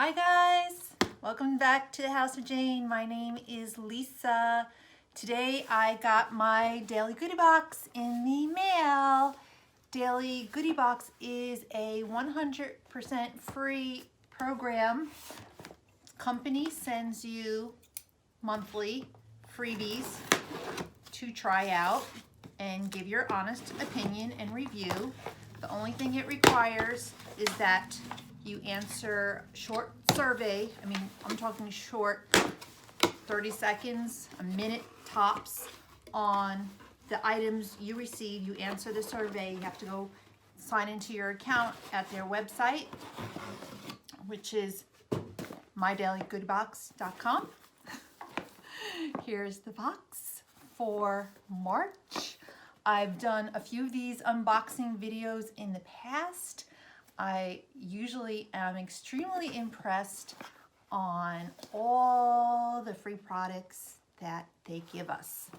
Hi guys, welcome back to the House of Jane. My name is Lisa. Today I got my daily goodie box in the mail. Daily goodie box is a 100% free program. Company sends you monthly freebies to try out and give your honest opinion and review. The only thing it requires is that you answer short survey. I'm talking short, 30 seconds, a minute tops on the items you receive. You answer the survey. You have to go sign into your account at their website, which is mydailygoodiebox.com. Here's the box for March. I've done a few of these unboxing videos in the past. I usually am extremely impressed on all the free products that they give us.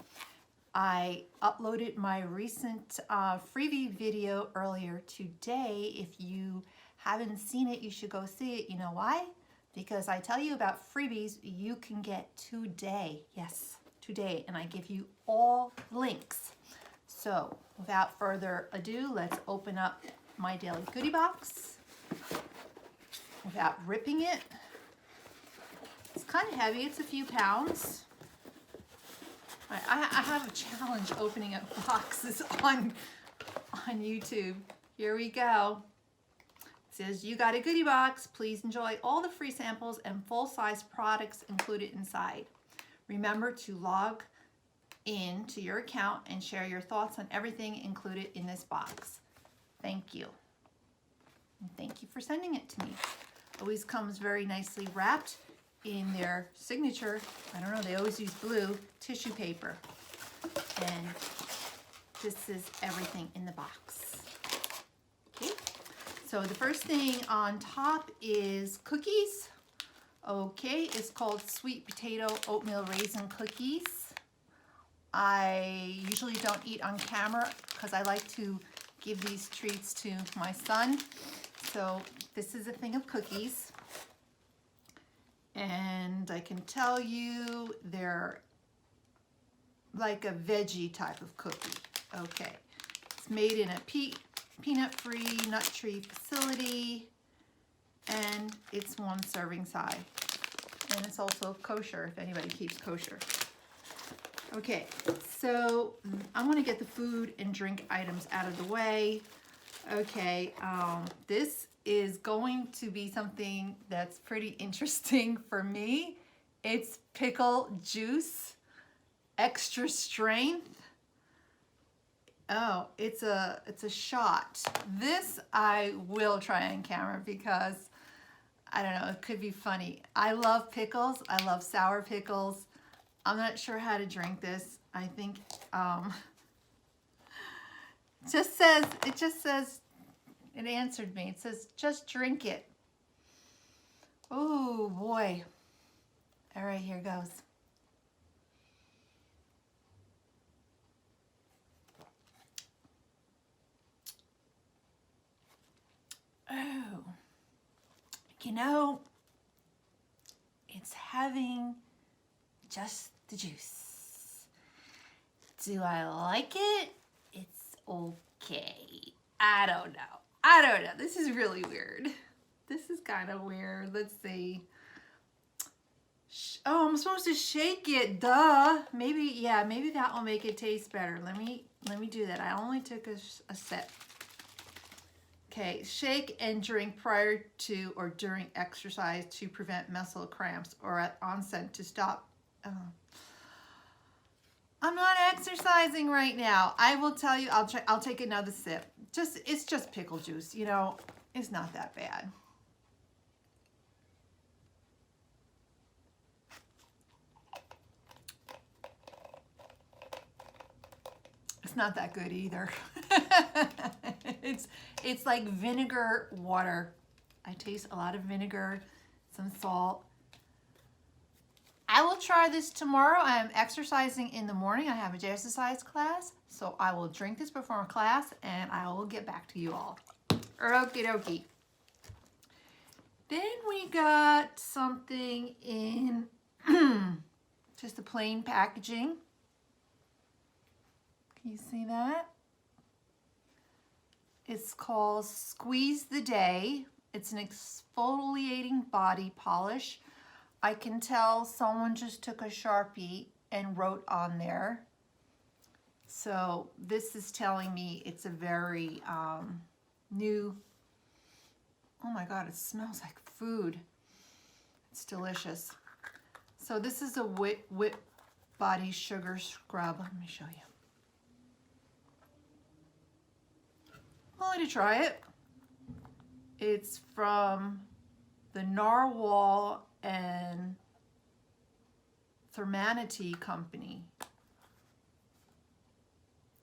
I uploaded my recent freebie video earlier today. If you haven't seen it, you should go see it. You know why? Because I tell you about freebies you can get today. Yes, today. And I give you all links. So without further ado, let's open up my daily goodie box without ripping it. It's kind of heavy. It's a few pounds. I have a challenge opening up boxes on YouTube. Here we go. It says, you got a goodie box. Please enjoy all the free samples and full-size products included inside. Remember to log in to your account and share your thoughts on everything included in this box. Thank you. And thank you for sending it to me. Always comes very nicely wrapped in their signature. I don't know, they always use blue tissue paper. And this is everything in the box. Okay, so the first thing on top is cookies. Okay, it's called sweet potato oatmeal raisin cookies. I usually don't eat on camera because I like to give these treats to my son. So this is a thing of cookies. And I can tell you they're like a veggie type of cookie. Okay, it's made in a peanut-free, nut-free facility, and it's one serving size. And it's also kosher if anybody keeps kosher. Okay, so I'm gonna get the food and drink items out of the way. Okay, this is going to be something that's pretty interesting for me. It's Pickle Juice, extra strength. Oh, it's a shot. This I will try on camera because, I don't know, it could be funny. I love pickles. I love sour pickles. I'm not sure how to drink this. I think it just says, it answered me. It says, just drink it. Oh boy. All right, here goes. Oh, you know, it's having just the juice. Do I like it? It's okay. I don't know. This is really weird. This is kind of weird. Let's see. Oh, I'm supposed to shake it. Duh. Maybe that will make it taste better. Let me do that. I only took a sip. Okay, shake and drink prior to or during exercise to prevent muscle cramps or at onset to stop. I'm not exercising right now. I will tell you, I'll take another sip. It's just pickle juice, you know, it's not that bad. It's not that good either. It's like vinegar water. I taste a lot of vinegar, some salt. I will try this tomorrow. I am exercising in the morning. I have a exercise class, so I will drink this before class and I will get back to you all. Okie dokie. Then we got something in just a plain packaging. Can you see that? It's called Squeeze the Day. It's an exfoliating body polish. I can tell someone just took a Sharpie and wrote on there. So this is telling me it's a very new, oh my God, it smells like food. It's delicious. So this is a whip body sugar scrub. Let me show you. Only to try it. It's from the Narwhal and Thermanity Company.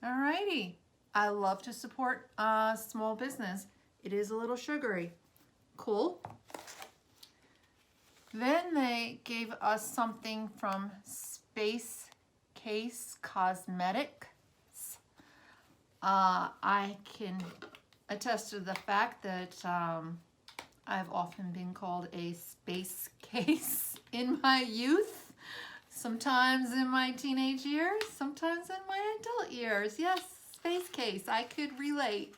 Alrighty. I love to support small business. It is a little sugary. Cool. Then they gave us something from Space Case Cosmetics. I can attest to the fact that I've often been called a space case in my youth, sometimes in my teenage years, sometimes in my adult years. Yes, space case, I could relate.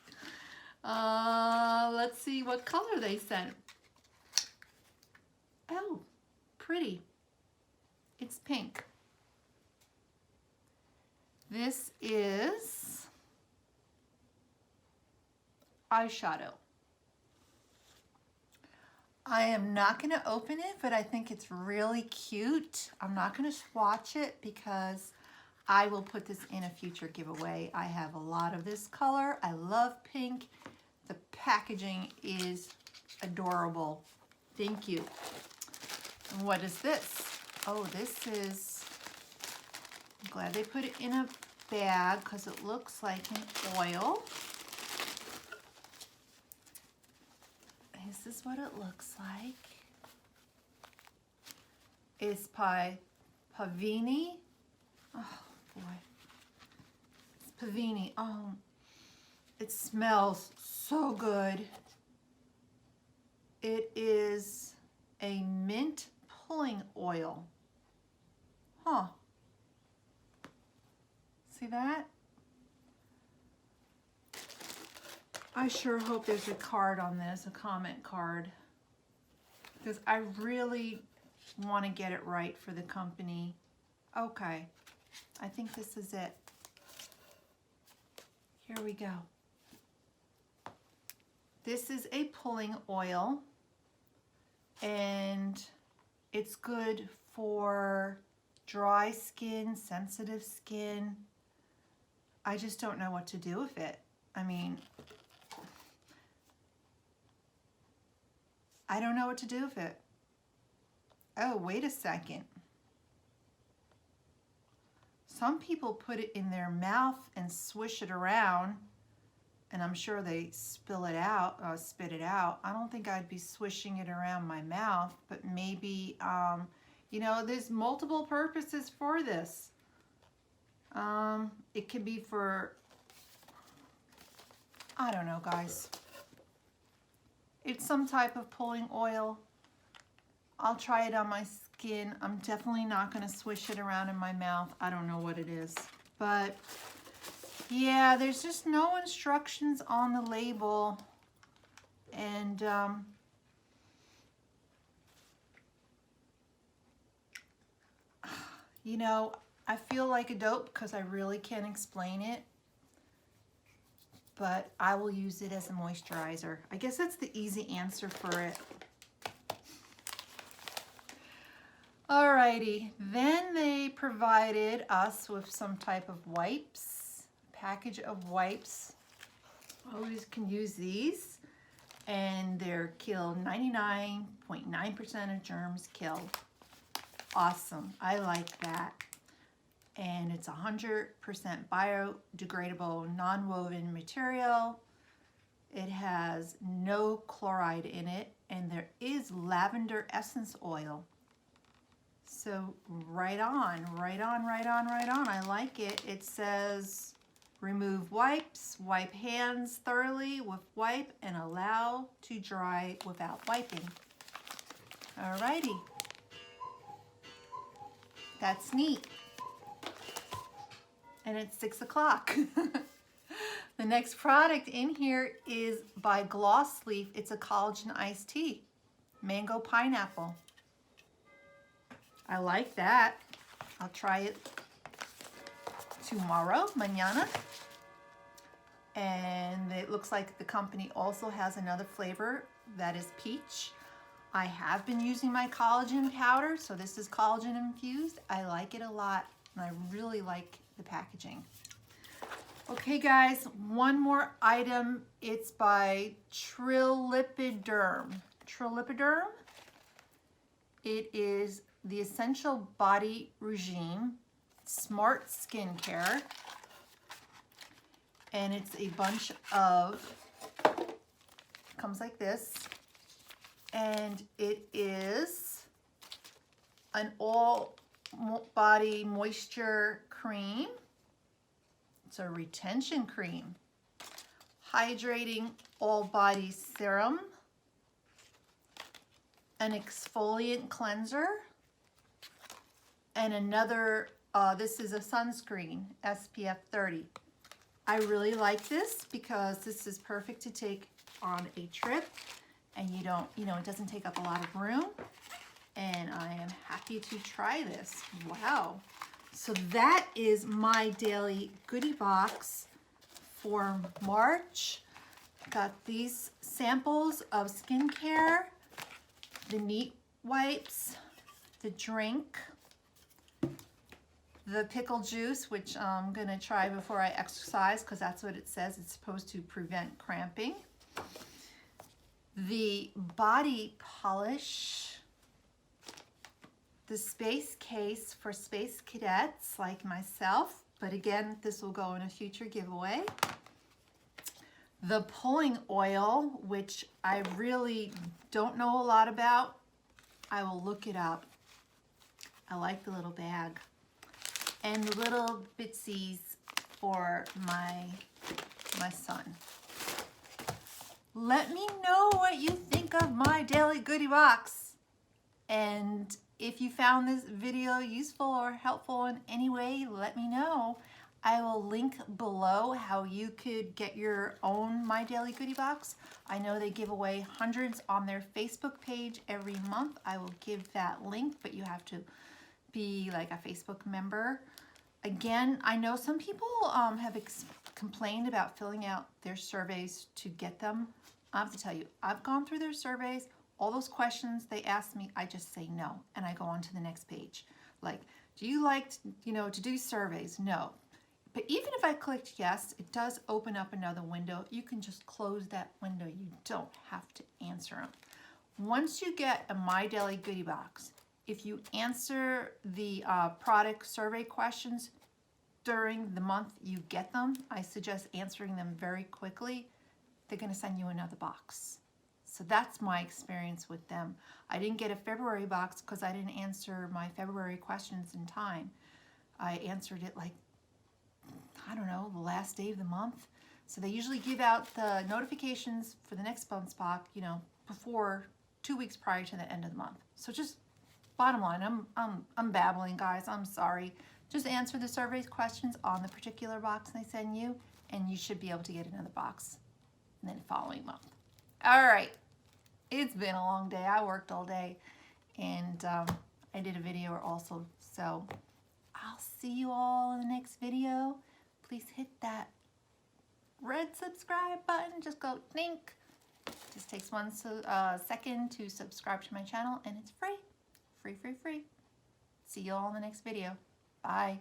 Let's see what color they sent. Oh, pretty. It's pink. This is eyeshadow. I am not going to open it, but I think it's really cute. I'm not going to swatch it because I will put this in a future giveaway. I have a lot of this color. I love pink. The packaging is adorable. Thank you. And what is this? Oh, this is, I'm glad they put it in a bag because it looks like an oil. This is what it looks like. It's by Pavini. Oh boy. It's Pavini. Oh, it smells so good. It is a mint pulling oil. Huh. See that? I sure hope there's a card on this, a comment card, because I really want to get it right for the company. Okay, I think this is it. Here we go. This is a pulling oil, and it's good for dry skin, sensitive skin. I just don't know what to do with it. I mean, I don't know what to do with it. Oh, wait a second. Some people put it in their mouth and swish it around, and I'm sure they spill it out, spit it out. I don't think I'd be swishing it around my mouth, but maybe, you know, there's multiple purposes for this. It could be for, I don't know, guys. It's some type of pulling oil. I'll try it on my skin. I'm definitely not going to swish it around in my mouth. I don't know what it is. But yeah, there's just no instructions on the label. And you know, I feel like a dope because I really can't explain it. But I will use it as a moisturizer. I guess that's the easy answer for it. Alrighty, then they provided us with some type of wipes, package of wipes. Always can use these, and they're kill 99.9% of germs killed. Awesome, I like that. And it's 100% biodegradable, non-woven material. It has no chloride in it, and there is lavender essence oil. So right on, right on, right on, right on. I like it. It says, remove wipes, wipe hands thoroughly with wipe, and allow to dry without wiping. Alrighty. That's neat. And it's 6 o'clock. The next product in here is by Glossleaf. It's a collagen iced tea. Mango pineapple. I like that. I'll try it tomorrow, mañana. And it looks like the company also has another flavor that is peach. I have been using my collagen powder, so this is collagen infused. I like it a lot, and I really like the packaging. Okay guys, one more item. It's by Trilipidderm. Trilipidderm. It is the Essential Body Regime Smart Skincare. And it's a bunch of, comes like this. And it is an all body moisture cream. It's a retention cream. Hydrating all body serum. An exfoliant cleanser. And another, this is a sunscreen, SPF 30. I really like this because this is perfect to take on a trip. And you don't, it doesn't take up a lot of room. And I am happy to try this. Wow. So that is my daily goodie box for March. Got these samples of skincare, the neat wipes, the drink, the pickle juice, which I'm gonna try before I exercise because that's what it says. It's supposed to prevent cramping. The body polish, the space case for space cadets like myself, but again, this will go in a future giveaway. The pulling oil, which I really don't know a lot about. I will look it up. I like the little bag. And the little bitsies for my son. Let me know what you think of my daily goodie box. And if you found this video useful or helpful in any way, let me know. I will link below how you could get your own My Daily Goodie Box. I know they give away hundreds on their Facebook page every month. I will give that link, but you have to be like a Facebook member. Again, I know some people have complained about filling out their surveys to get them. I have to tell you, I've gone through their surveys, all those questions they ask me, I just say no, and I go on to the next page. Like, do you like, to do surveys? No. But even if I clicked yes, it does open up another window. You can just close that window. You don't have to answer them. Once you get a My Daily Goodie Box, if you answer the product survey questions during the month you get them, I suggest answering them very quickly. They're going to send you another box. So that's my experience with them. I didn't get a February box because I didn't answer my February questions in time. I answered it like, I don't know, the last day of the month. So they usually give out the notifications for the next month's box, before 2 weeks prior to the end of the month. So just bottom line, I'm babbling, guys. I'm sorry. Just answer the survey questions on the particular box they send you, and you should be able to get another box and then the following month. All right. It's been a long day. I worked all day, and I did a video also. So I'll see you all in the next video. Please hit that red subscribe button. Just go think. Just takes 1 second to subscribe to my channel, and it's free. Free. See you all in the next video. Bye.